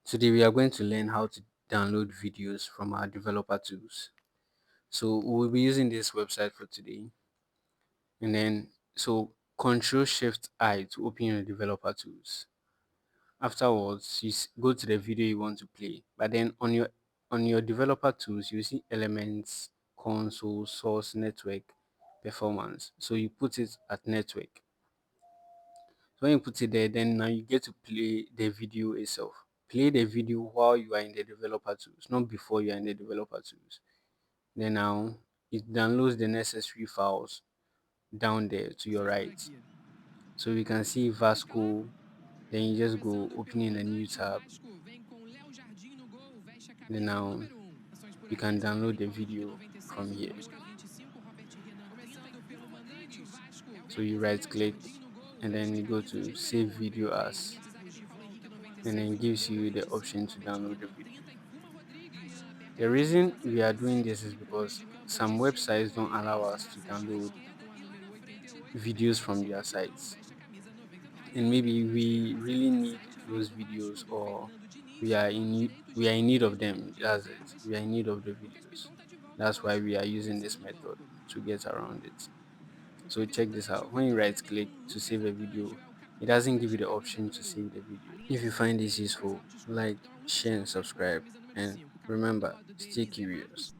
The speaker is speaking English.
Today we are going to learn how to download videos from our developer tools. So we'll be using this website for today. And then Control Shift I to open your developer tools. Afterwards, go to the video you want to play. But then on your developer tools, you see elements, console, source, network, performance. So you put it at network. So when you put it there, then now you get to play the video itself. Play the video while you are in the developer tools, not before you are in the developer tools. Then now it downloads the necessary files down there to your right. So you can see Vasco. Then you just go open in a new tab. Then now you can download the video from here. So you right click and then you go to save video as, and then gives you the option to download the video. The reason we are doing this is because some websites don't allow us to download videos from their sites, and maybe we really need those videos, or we are in need of them. That's it. We are in need of the videos. That's why we are using this method to get around it. So check this out. When you right click to save a video, it doesn't give you the option to save the video. If you find this useful, like, share, and subscribe. And remember, stay curious.